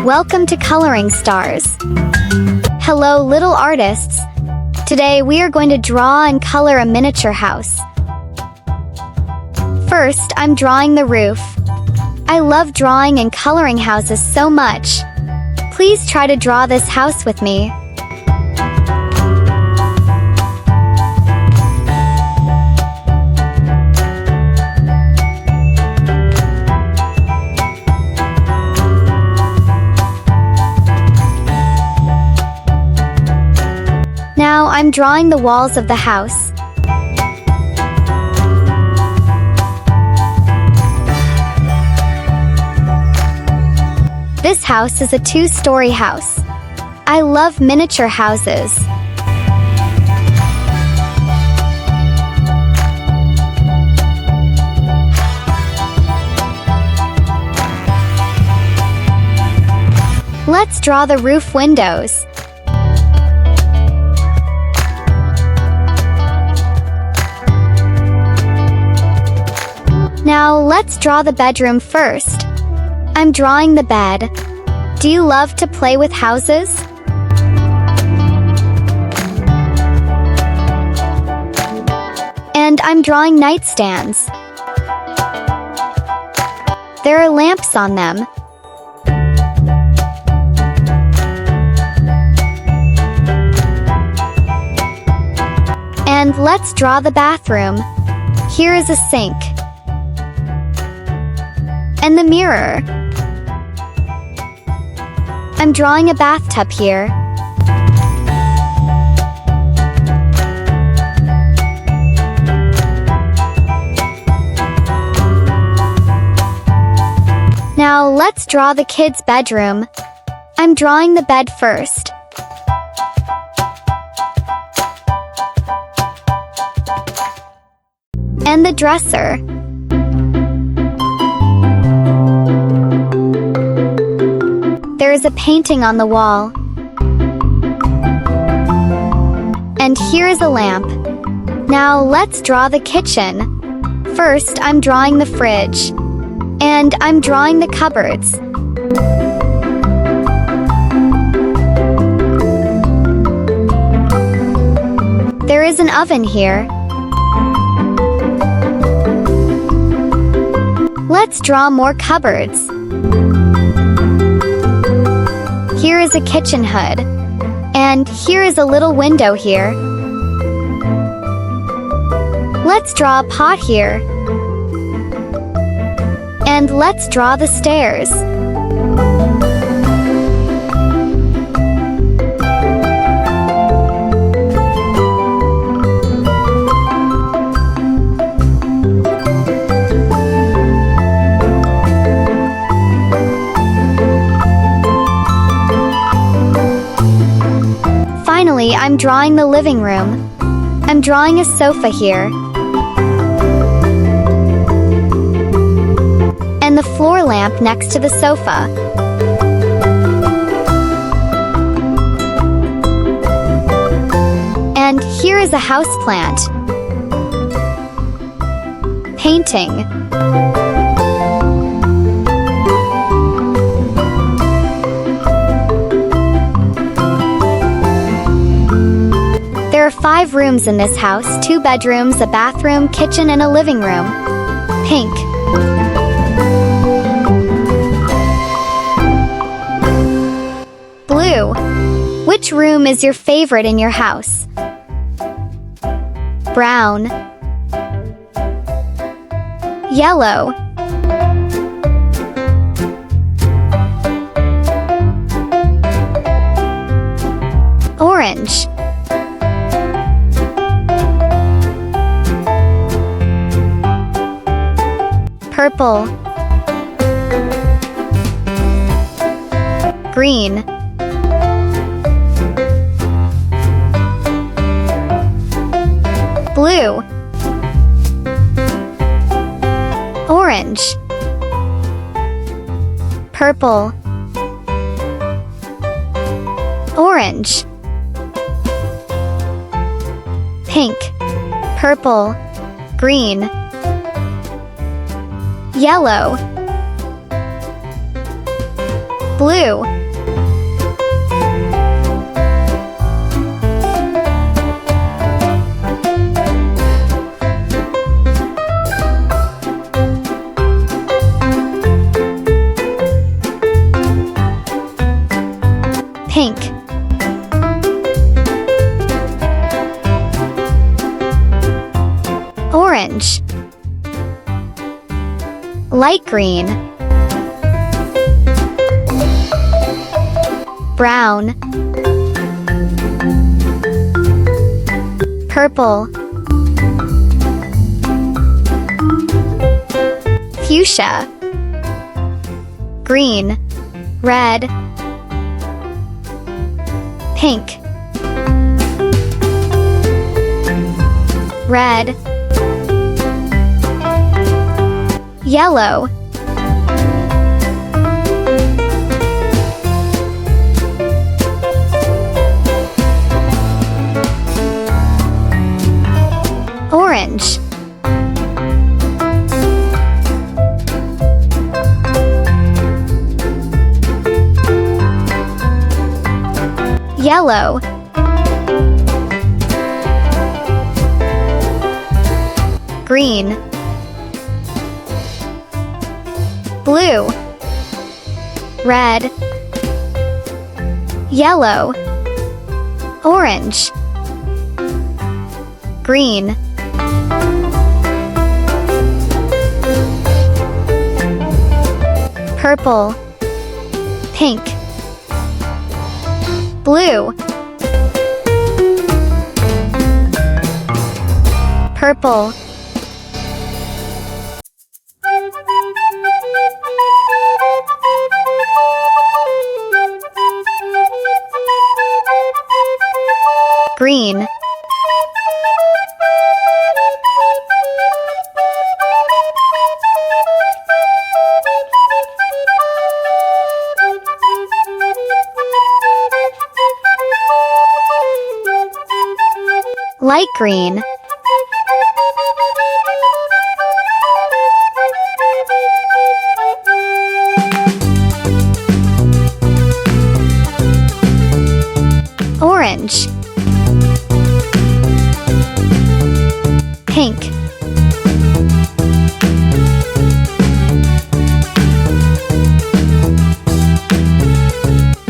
Welcome to Coloring Stars. Hello, little artists. Today we are going to draw and color a miniature house. First, I'm drawing the roof. I love drawing and coloring houses so much. Please try to draw this house with me. Now I'm drawing the walls of the house. This house is a two-story house. I love miniature houses. Let's draw the roof windows. Now let's draw the bedroom first. I'm drawing the bed. Do you love to play with houses? And I'm drawing nightstands. There are lamps on them. And let's draw the bathroom. Here is a sink. And the mirror. I'm drawing a bathtub here. Now let's draw the kids' bedroom. I'm drawing the bed first. And the dresser. There is a painting on the wall. And here is a lamp. Now let's draw the kitchen. First, I'm drawing the fridge. And I'm drawing the cupboards. There is an oven here. Let's draw more cupboards. Here is a kitchen hood. And here is a little window here. Let's draw a pot here. And let's draw the stairs. Finally, I'm drawing the living room. I'm drawing a sofa here. And the floor lamp next to the sofa. And here is a houseplant. Painting. There are 5 rooms in this house, 2 bedrooms, a bathroom, kitchen, and a living room. Pink. Blue. Which room is your favorite in your house? Brown. Yellow. Orange. Purple. Green. Blue. Orange. Purple. Orange. Pink. Purple. Green. Yellow. Blue. orange, light green, brown, purple, fuchsia, green, red, pink, red, yellow, orange, yellow, green, blue, red, yellow, orange, green, purple, pink, blue, purple, green, light green, orange, pink,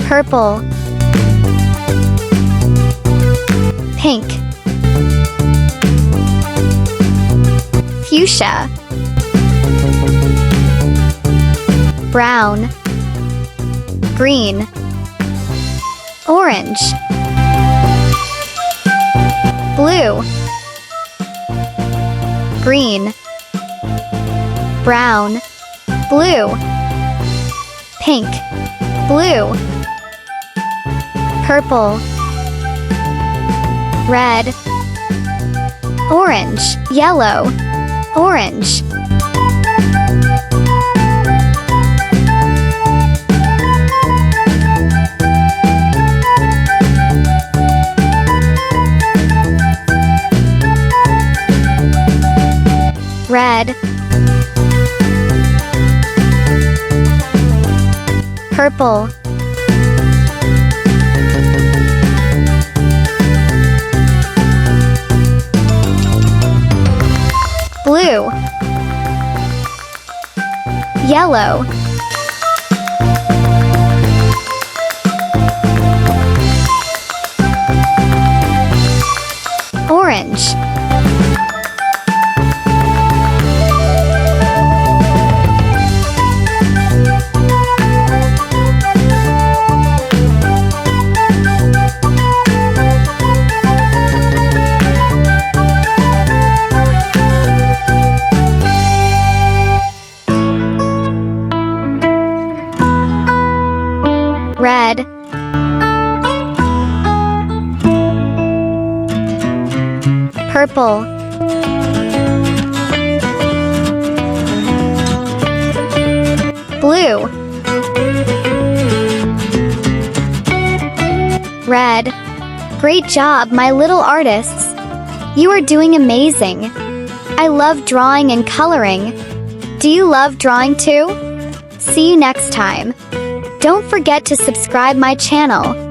purple, pink, fuchsia, brown, green, orange, blue, green, brown, blue, pink, blue, purple, red, orange, yellow, orange, red, purple, blue, yellow, orange, red, purple, blue, red. Great job, my little artists. You are doing amazing. I love drawing and coloring. Do you love drawing too? See you next time. Don't forget to subscribe my channel.